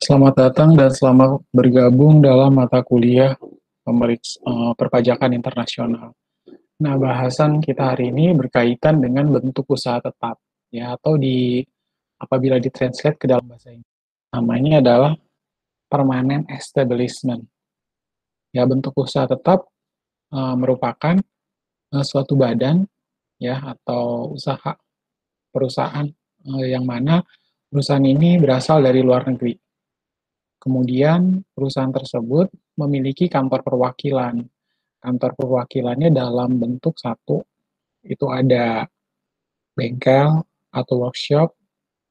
Selamat datang dan selamat bergabung dalam mata kuliah perpajakan internasional. Nah, bahasan kita hari ini berkaitan dengan bentuk usaha tetap, ya, atau apabila ditranslate ke dalam bahasa Inggris, namanya adalah permanent establishment. Ya, bentuk usaha tetap merupakan suatu badan, ya, atau perusahaan yang mana perusahaan ini berasal dari luar negeri. Kemudian perusahaan tersebut memiliki kantor perwakilan. Kantor perwakilannya dalam bentuk satu, itu ada bengkel atau workshop,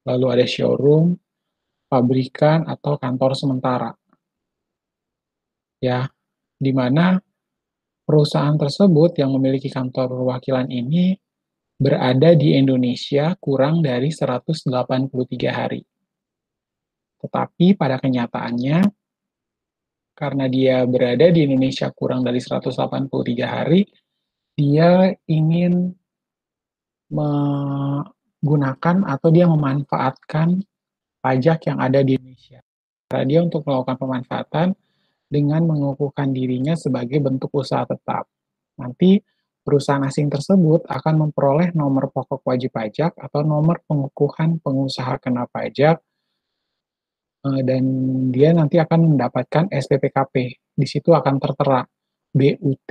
lalu ada showroom, pabrikan, atau kantor sementara. Ya, di mana perusahaan tersebut yang memiliki kantor perwakilan ini berada di Indonesia kurang dari 183 hari. Tetapi pada kenyataannya, karena dia berada di Indonesia kurang dari 183 hari, dia ingin menggunakan atau dia memanfaatkan pajak yang ada di Indonesia. Cara dia untuk melakukan pemanfaatan dengan mengukuhkan dirinya sebagai bentuk usaha tetap. Nanti perusahaan asing tersebut akan memperoleh nomor pokok wajib pajak atau nomor pengukuhan pengusaha kena pajak, dan dia nanti akan mendapatkan SPPKP. Di situ akan tertera BUT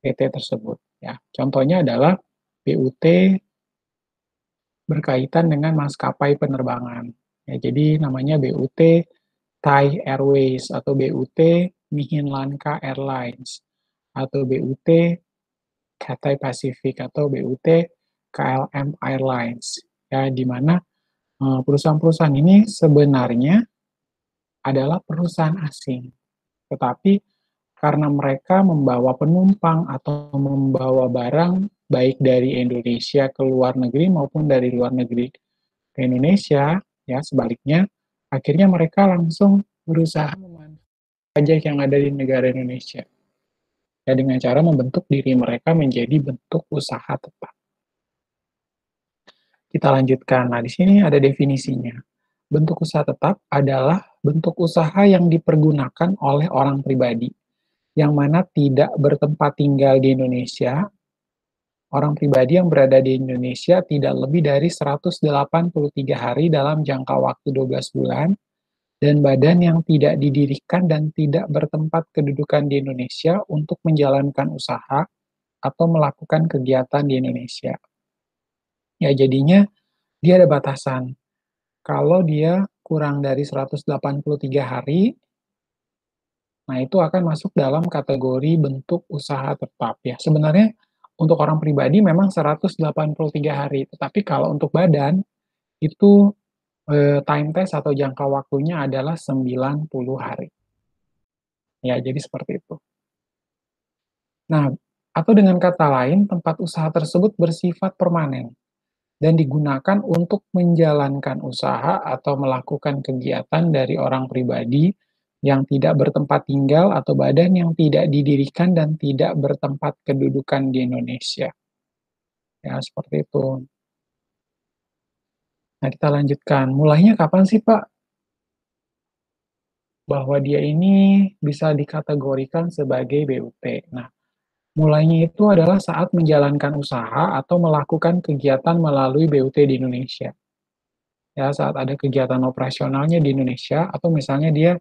PT tersebut. Ya, contohnya adalah BUT berkaitan dengan maskapai penerbangan. Ya, jadi namanya BUT Thai Airways atau BUT Mihin Lanka Airlines atau BUT Cathay Pacific atau BUT KLM Airlines. Ya, di mana perusahaan-perusahaan ini sebenarnya adalah perusahaan asing, tetapi karena mereka membawa penumpang atau membawa barang baik dari Indonesia ke luar negeri maupun dari luar negeri ke Indonesia, ya sebaliknya, akhirnya mereka langsung berusaha memanfaatkan pajak yang ada di negara Indonesia. Ya, dengan cara membentuk diri mereka menjadi bentuk usaha tetap. Kita lanjutkan. Nah, di sini ada definisinya. Bentuk usaha tetap adalah bentuk usaha yang dipergunakan oleh orang pribadi, yang mana tidak bertempat tinggal di Indonesia. Orang pribadi yang berada di Indonesia tidak lebih dari 183 hari dalam jangka waktu 12 bulan, dan badan yang tidak didirikan dan tidak bertempat kedudukan di Indonesia untuk menjalankan usaha atau melakukan kegiatan di Indonesia. Ya, jadinya dia ada batasan. Kalau dia kurang dari 183 hari, nah itu akan masuk dalam kategori bentuk usaha tetap. Ya, sebenarnya untuk orang pribadi memang 183 hari, tetapi kalau untuk badan itu time test atau jangka waktunya adalah 90 hari. Ya, jadi seperti itu. Nah, atau dengan kata lain, tempat usaha tersebut bersifat permanen dan digunakan untuk menjalankan usaha atau melakukan kegiatan dari orang pribadi yang tidak bertempat tinggal atau badan yang tidak didirikan dan tidak bertempat kedudukan di Indonesia. Ya, seperti itu. Nah, kita lanjutkan. Mulainya kapan sih, Pak? Bahwa dia ini bisa dikategorikan sebagai BUT. Nah, mulainya itu adalah saat menjalankan usaha atau melakukan kegiatan melalui BUT di Indonesia. Ya, saat ada kegiatan operasionalnya di Indonesia, atau misalnya dia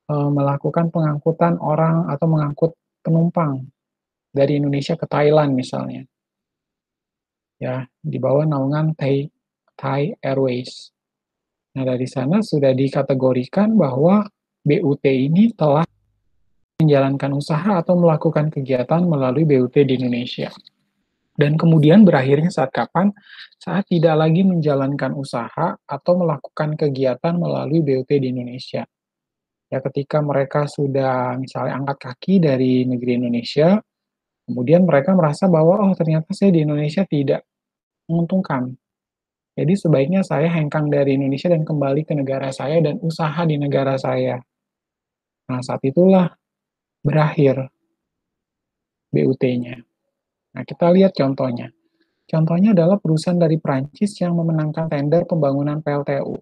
melakukan pengangkutan orang atau mengangkut penumpang dari Indonesia ke Thailand misalnya. Ya, di bawah naungan Thai Airways. Nah, dari sana sudah dikategorikan bahwa BUT ini telah menjalankan usaha atau melakukan kegiatan melalui BUT di Indonesia. Dan kemudian berakhirnya saat kapan? Saat tidak lagi menjalankan usaha atau melakukan kegiatan melalui BUT di Indonesia. Ya, ketika mereka sudah misalnya angkat kaki dari negeri Indonesia, kemudian mereka merasa bahwa, oh ternyata saya di Indonesia tidak menguntungkan. Jadi sebaiknya saya hengkang dari Indonesia dan kembali ke negara saya dan usaha di negara saya. Nah, saat itulah berakhir BUT-nya. Nah, kita lihat contohnya. Contohnya adalah perusahaan dari Prancis yang memenangkan tender pembangunan PLTU.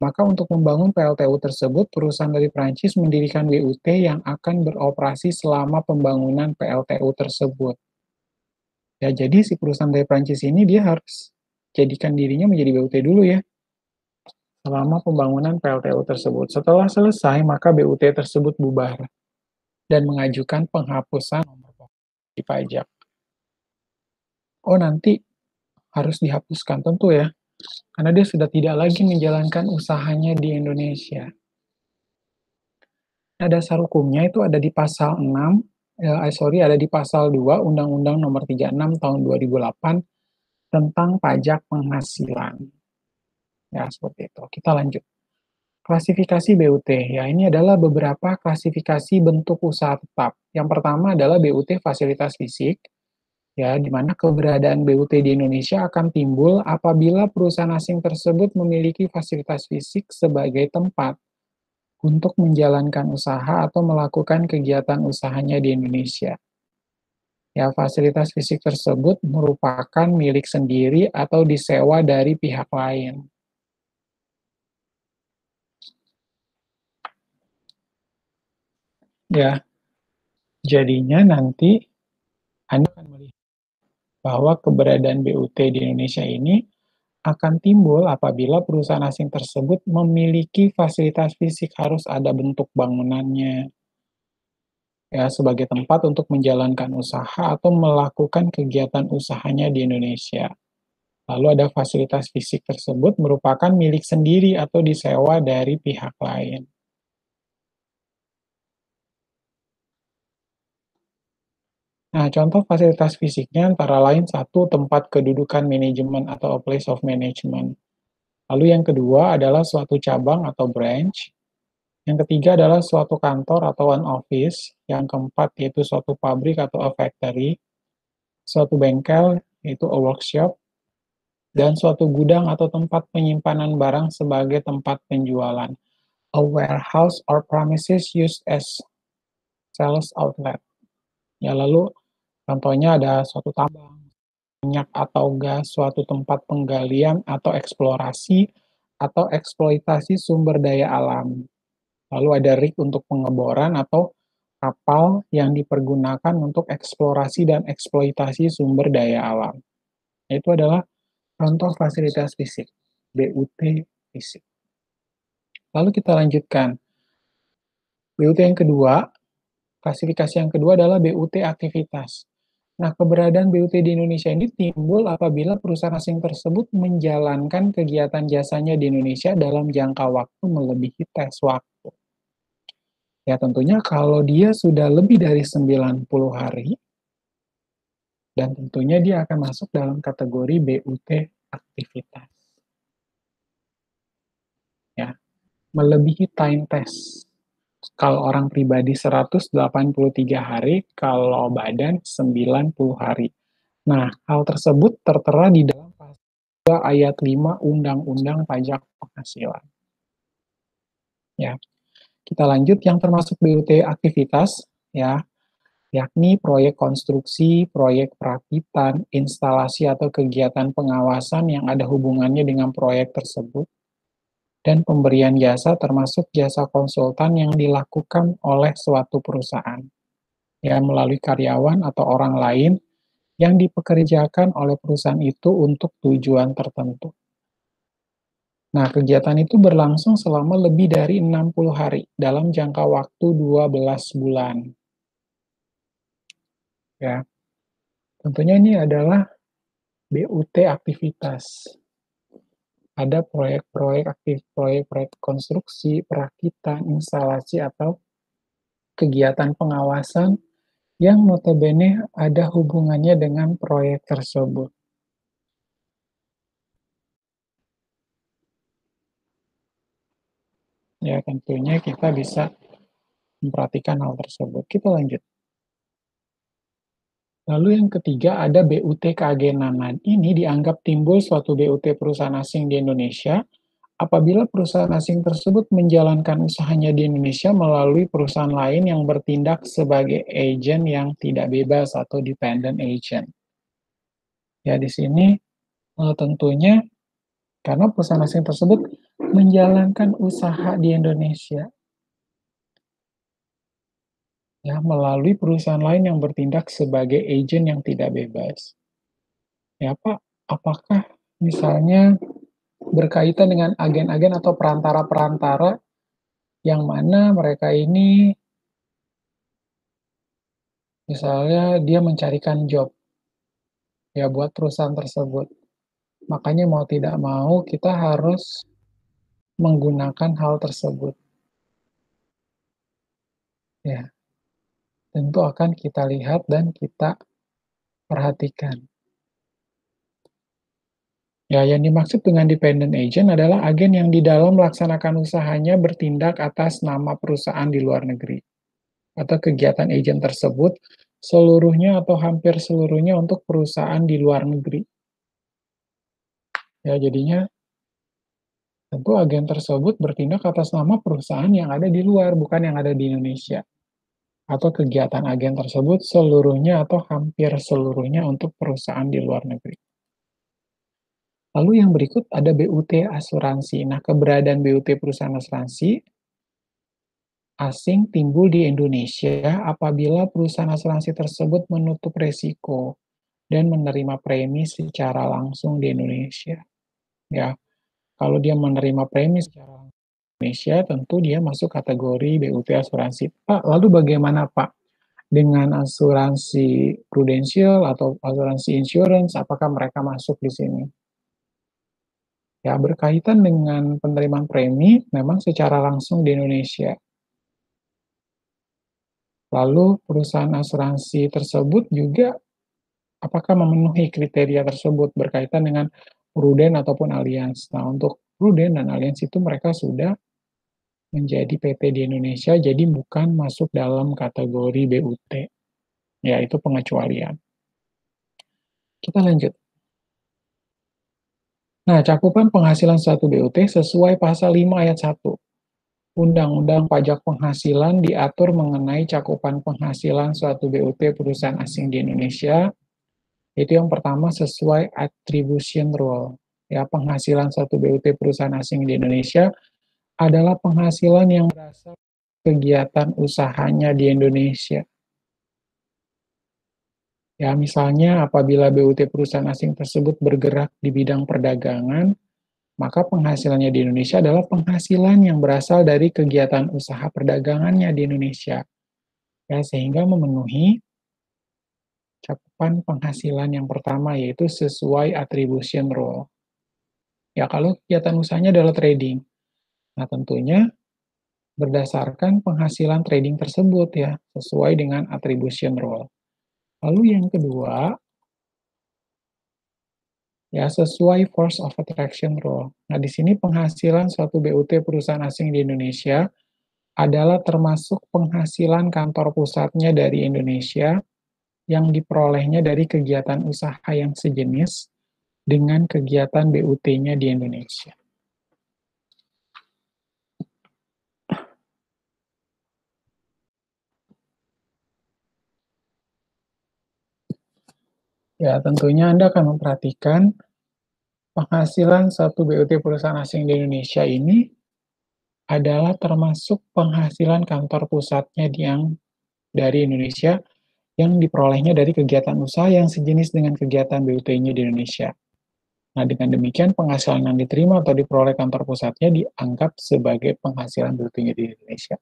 Maka untuk membangun PLTU tersebut, perusahaan dari Prancis mendirikan BUT yang akan beroperasi selama pembangunan PLTU tersebut. Ya, jadi si perusahaan dari Prancis ini dia harus jadikan dirinya menjadi BUT dulu ya, selama pembangunan PLTU tersebut. Setelah selesai, maka BUT tersebut bubar dan mengajukan penghapusan nomor pokok pajak. Oh, nanti harus dihapuskan tentu ya, karena dia sudah tidak lagi menjalankan usahanya di Indonesia. Nah, dasar hukumnya itu ada di pasal 6, ada di pasal 2 Undang-Undang Nomor 36 Tahun 2008 tentang pajak penghasilan. Ya, seperti itu. Kita lanjut. Klasifikasi BUT. Ya, ini adalah beberapa klasifikasi bentuk usaha tetap. Yang pertama adalah BUT fasilitas fisik, ya, di mana keberadaan BUT di Indonesia akan timbul apabila perusahaan asing tersebut memiliki fasilitas fisik sebagai tempat untuk menjalankan usaha atau melakukan kegiatan usahanya di Indonesia. Ya, fasilitas fisik tersebut merupakan milik sendiri atau disewa dari pihak lain. Ya, jadinya nanti Anda akan melihat bahwa keberadaan BUT di Indonesia ini akan timbul apabila perusahaan asing tersebut memiliki fasilitas fisik, harus ada bentuk bangunannya, ya, sebagai tempat untuk menjalankan usaha atau melakukan kegiatan usahanya di Indonesia. Lalu ada fasilitas fisik tersebut merupakan milik sendiri atau disewa dari pihak lain. Nah, contoh fasilitas fisiknya antara lain satu, tempat kedudukan manajemen atau a place of management. Lalu yang kedua adalah suatu cabang atau branch. Yang ketiga adalah suatu kantor atau one office. Yang keempat yaitu suatu pabrik atau a factory. Suatu bengkel yaitu a workshop. Dan suatu gudang atau tempat penyimpanan barang sebagai tempat penjualan. A warehouse or premises used as sales outlet. Ya, lalu contohnya ada suatu tambang, minyak atau gas, suatu tempat penggalian atau eksplorasi atau eksploitasi sumber daya alam. Lalu ada rig untuk pengeboran atau kapal yang dipergunakan untuk eksplorasi dan eksploitasi sumber daya alam. Itu adalah contoh fasilitas fisik, BUT fisik. Lalu kita lanjutkan. BUT yang kedua, klasifikasi yang kedua adalah BUT aktivitas. Nah, keberadaan BUT di Indonesia ini timbul apabila perusahaan asing tersebut menjalankan kegiatan jasanya di Indonesia dalam jangka waktu melebihi tes waktu. Ya, tentunya kalau dia sudah lebih dari 90 hari, dan tentunya dia akan masuk dalam kategori BUT aktivitas. Ya, melebihi time test. Kalau orang pribadi 183 hari, kalau badan 90 hari. Nah, hal tersebut tertera di dalam pasal 2 ayat 5 Undang-Undang Pajak Penghasilan. Ya, kita lanjut yang termasuk BUT aktivitas, ya, yakni proyek konstruksi, proyek perakitan, instalasi atau kegiatan pengawasan yang ada hubungannya dengan proyek tersebut, dan pemberian jasa termasuk jasa konsultan yang dilakukan oleh suatu perusahaan, ya, melalui karyawan atau orang lain yang dipekerjakan oleh perusahaan itu untuk tujuan tertentu. Nah, kegiatan itu berlangsung selama lebih dari 60 hari dalam jangka waktu 12 bulan. Ya, tentunya ini adalah BUT aktivitas. Ada proyek-proyek aktif, proyek-proyek konstruksi, perakitan, instalasi, atau kegiatan pengawasan yang notabene ada hubungannya dengan proyek tersebut. Ya, tentunya kita bisa memperhatikan hal tersebut. Kita lanjut. Lalu yang ketiga ada BUT keagenan. Ini dianggap timbul suatu BUT perusahaan asing di Indonesia apabila perusahaan asing tersebut menjalankan usahanya di Indonesia melalui perusahaan lain yang bertindak sebagai agen yang tidak bebas atau dependent agent. Ya, di sini tentunya karena perusahaan asing tersebut menjalankan usaha di Indonesia, ya, melalui perusahaan lain yang bertindak sebagai agen yang tidak bebas. Ya, Pak, apakah misalnya berkaitan dengan agen-agen atau perantara-perantara yang mana mereka ini misalnya dia mencarikan job ya buat perusahaan tersebut. Makanya mau tidak mau kita harus menggunakan hal tersebut. Ya, tentu akan kita lihat dan kita perhatikan. Ya, yang dimaksud dengan dependent agent adalah agen yang di dalam melaksanakan usahanya bertindak atas nama perusahaan di luar negeri atau kegiatan agen tersebut seluruhnya atau hampir seluruhnya untuk perusahaan di luar negeri. Ya, jadinya tentu agen tersebut bertindak atas nama perusahaan yang ada di luar, bukan yang ada di Indonesia. Atau kegiatan agen tersebut seluruhnya atau hampir seluruhnya untuk perusahaan di luar negeri. Lalu yang berikut ada BUT asuransi. Nah, keberadaan BUT perusahaan asuransi asing timbul di Indonesia apabila perusahaan asuransi tersebut menutup resiko dan menerima premi secara langsung di Indonesia. Ya, kalau dia menerima premi secara langsung di Indonesia, tentu dia masuk kategori BUT asuransi. Pak, lalu bagaimana Pak dengan asuransi prudensial atau asuransi insurance? Apakah mereka masuk di sini? Ya, berkaitan dengan penerimaan premi, memang secara langsung di Indonesia. Lalu perusahaan asuransi tersebut juga apakah memenuhi kriteria tersebut berkaitan dengan Prudent ataupun Allianz. Nah, untuk Prudent dan Allianz itu mereka sudah menjadi PT di Indonesia, jadi bukan masuk dalam kategori BUT, yaitu pengecualian. Kita lanjut. Nah, cakupan penghasilan suatu BUT sesuai pasal 5 ayat 1. Undang-Undang Pajak Penghasilan diatur mengenai cakupan penghasilan suatu BUT perusahaan asing di Indonesia. Itu yang pertama sesuai attribution rule. Ya, penghasilan suatu BUT perusahaan asing di Indonesia adalah penghasilan yang berasal dari kegiatan usahanya di Indonesia. Ya, misalnya apabila BUT perusahaan asing tersebut bergerak di bidang perdagangan, maka penghasilannya di Indonesia adalah penghasilan yang berasal dari kegiatan usaha perdagangannya di Indonesia. Ya, sehingga memenuhi cakupan penghasilan yang pertama, yaitu sesuai attribution rule. Ya, kalau kegiatan usahanya adalah trading. Nah, tentunya berdasarkan penghasilan trading tersebut ya, sesuai dengan attribution rule. Lalu yang kedua, ya sesuai force of attraction rule. Nah, di sini penghasilan suatu BUT perusahaan asing di Indonesia adalah termasuk penghasilan kantor pusatnya dari Indonesia yang diperolehnya dari kegiatan usaha yang sejenis dengan kegiatan BUT-nya di Indonesia. Ya, tentunya Anda akan memperhatikan penghasilan satu BUT perusahaan asing di Indonesia ini adalah termasuk penghasilan kantor pusatnya yang dari Indonesia yang diperolehnya dari kegiatan usaha yang sejenis dengan kegiatan BUT-nya di Indonesia. Nah, dengan demikian penghasilan yang diterima atau diperoleh kantor pusatnya dianggap sebagai penghasilan BUT-nya di Indonesia.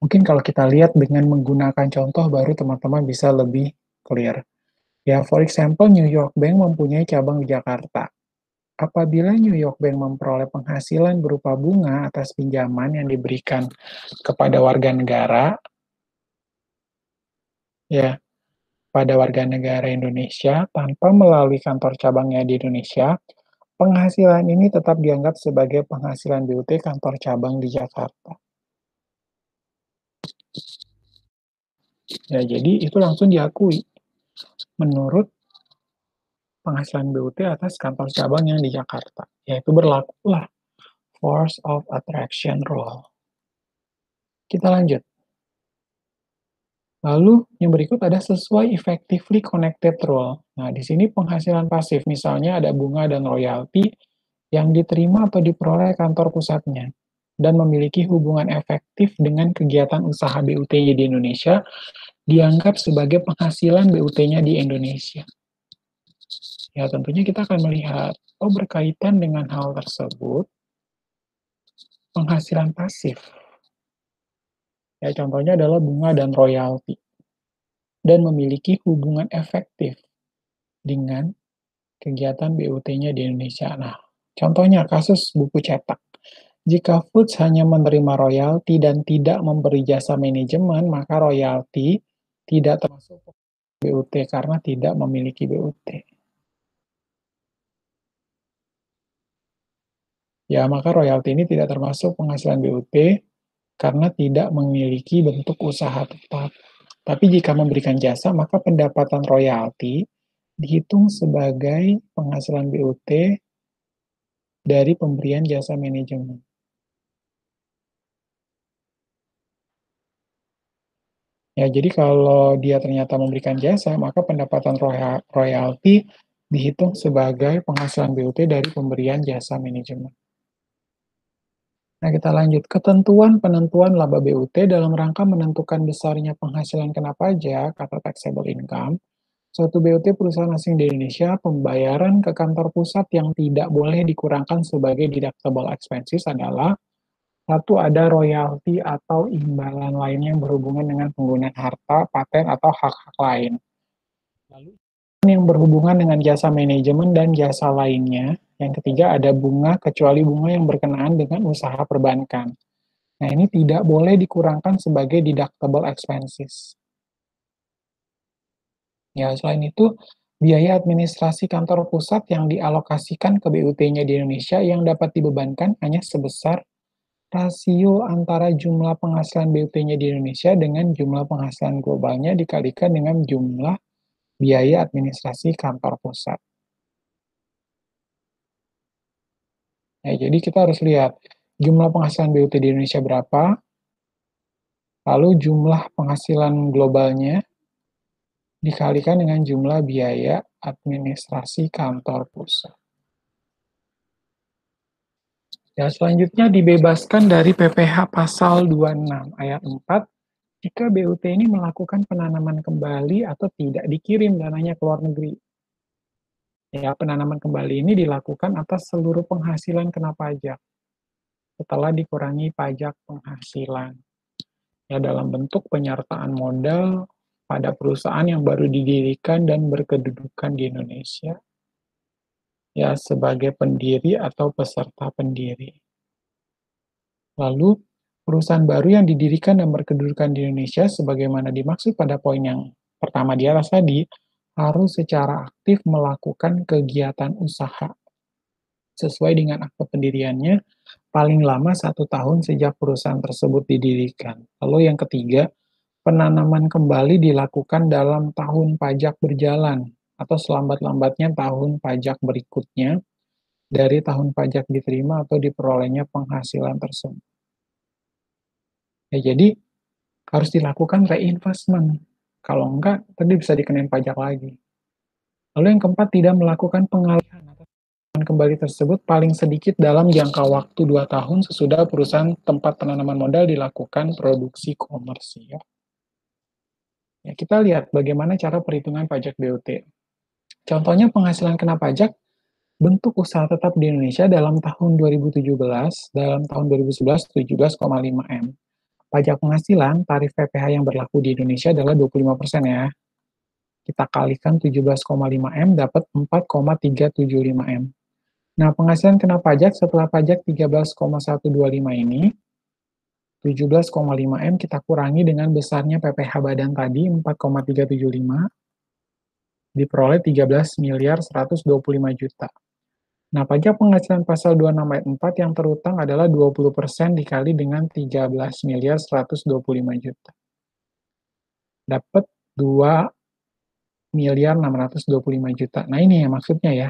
Mungkin kalau kita lihat dengan menggunakan contoh baru teman-teman bisa lebih clear. Ya, for example, New York Bank mempunyai cabang di Jakarta. Apabila New York Bank memperoleh penghasilan berupa bunga atas pinjaman yang diberikan kepada warga negara, ya, pada warga negara Indonesia tanpa melalui kantor cabangnya di Indonesia, penghasilan ini tetap dianggap sebagai penghasilan BUT kantor cabang di Jakarta. Ya, jadi itu langsung diakui menurut penghasilan BUT atas kantor cabang yang di Jakarta. Yaitu berlakulah force of attraction rule. Kita lanjut. Lalu yang berikut ada sesuai effectively connected rule. Nah, di sini penghasilan pasif, misalnya ada bunga dan royalti yang diterima atau diperoleh kantor pusatnya dan memiliki hubungan efektif dengan kegiatan usaha BUT-nya di Indonesia, dianggap sebagai penghasilan BUT-nya di Indonesia. Ya, tentunya kita akan melihat, berkaitan dengan hal tersebut, penghasilan pasif. Ya, contohnya adalah bunga dan royalti. Dan memiliki hubungan efektif dengan kegiatan BUT-nya di Indonesia. Nah, contohnya kasus buku cetak. Jika Foods hanya menerima royalti dan tidak memberi jasa manajemen, maka royalti tidak termasuk BUT karena tidak memiliki BUT. Ya, maka royalti ini tidak termasuk penghasilan BUT karena tidak memiliki bentuk usaha tetap. Tapi jika memberikan jasa, maka pendapatan royalti dihitung sebagai penghasilan BUT dari pemberian jasa manajemen. Ya, jadi kalau dia ternyata memberikan jasa, maka pendapatan royalti dihitung sebagai penghasilan BUT dari pemberian jasa manajemen. Nah, kita lanjut. Ketentuan penentuan laba BUT dalam rangka menentukan besarnya penghasilan kena pajak atau taxable income, suatu BUT perusahaan asing di Indonesia, pembayaran ke kantor pusat yang tidak boleh dikurangkan sebagai deductible expenses adalah satu, ada royalti atau imbalan lainnya yang berhubungan dengan penggunaan harta, paten, atau hak-hak lain. Lalu, yang berhubungan dengan jasa manajemen dan jasa lainnya. Yang ketiga, ada bunga, kecuali bunga yang berkenaan dengan usaha perbankan. Nah, ini tidak boleh dikurangkan sebagai deductible expenses. Ya, selain itu, biaya administrasi kantor pusat yang dialokasikan ke BUT-nya di Indonesia yang dapat dibebankan hanya sebesar rasio antara jumlah penghasilan BUT-nya di Indonesia dengan jumlah penghasilan globalnya dikalikan dengan jumlah biaya administrasi kantor pusat. Ya, jadi kita harus lihat jumlah penghasilan BUT di Indonesia berapa, lalu jumlah penghasilan globalnya dikalikan dengan jumlah biaya administrasi kantor pusat. Ya, selanjutnya dibebaskan dari PPh pasal 26 ayat 4 jika BUT ini melakukan penanaman kembali atau tidak dikirim dananya ke luar negeri. Ya, penanaman kembali ini dilakukan atas seluruh penghasilan kena pajak setelah dikurangi pajak penghasilan. Ya, dalam bentuk penyertaan modal pada perusahaan yang baru didirikan dan berkedudukan di Indonesia, ya sebagai pendiri atau peserta pendiri. Lalu, perusahaan baru yang didirikan dan berkedudukan di Indonesia sebagaimana dimaksud pada poin yang pertama di atas tadi, harus secara aktif melakukan kegiatan usaha sesuai dengan akte pendiriannya paling lama 1 tahun sejak perusahaan tersebut didirikan. Lalu yang ketiga, penanaman kembali dilakukan dalam tahun pajak berjalan atau selambat-lambatnya tahun pajak berikutnya dari tahun pajak diterima atau diperolehnya penghasilan tersebut. Ya, jadi harus dilakukan reinvestment. Kalau enggak, tadi bisa dikenain pajak lagi. Lalu yang keempat, tidak melakukan pengalihan atau kembali tersebut paling sedikit dalam jangka waktu 2 tahun sesudah perusahaan tempat penanaman modal dilakukan produksi komersial. Ya, kita lihat bagaimana cara perhitungan pajak BUT. Contohnya penghasilan kena pajak bentuk usaha tetap di Indonesia dalam tahun 2017, dalam tahun 2011 17,5 M. Pajak penghasilan, tarif PPh yang berlaku di Indonesia adalah 25% ya. Kita kalikan 17,5 M dapat 4,375 M. Nah, penghasilan kena pajak setelah pajak 13,125 ini, 17,5 M kita kurangi dengan besarnya PPh badan tadi 4,375 diperoleh 13 miliar 125 juta. Nah, pajak penghasilan pasal 26 ayat 4 yang terutang adalah 20% dikali dengan 13 miliar 125 juta. Dapat 2 miliar 625 juta. Nah, ini ya maksudnya ya.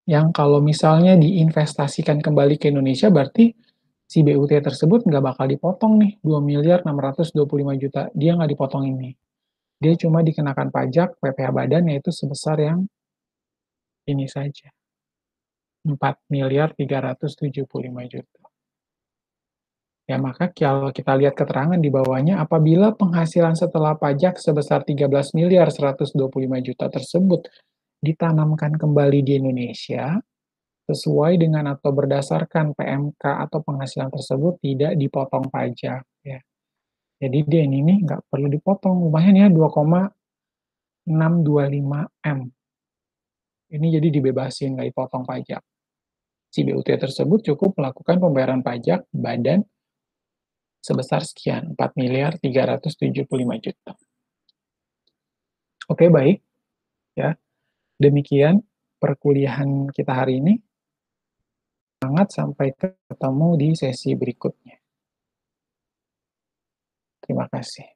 Yang kalau misalnya diinvestasikan kembali ke Indonesia, berarti si BUT tersebut nggak bakal dipotong nih, 2.625.000.000, dia nggak dipotong ini. Dia cuma dikenakan pajak PPh badan yaitu sebesar yang ini saja, 4.375.000.000. Ya, maka kalau kita lihat keterangan di bawahnya, apabila penghasilan setelah pajak sebesar 13.125.000.000 tersebut ditanamkan kembali di Indonesia, sesuai dengan atau berdasarkan PMK atau penghasilan tersebut tidak dipotong pajak, ya. Jadi dia ini nih nggak perlu dipotong, lumayan ya 2,625 M. Ini jadi dibebasin, nggak dipotong pajak. Si BUT tersebut cukup melakukan pembayaran pajak badan sebesar sekian, 4.375.000.000. Oke, baik, ya. Demikian perkuliahan kita hari ini. Semangat, sampai ketemu di sesi berikutnya. Terima kasih.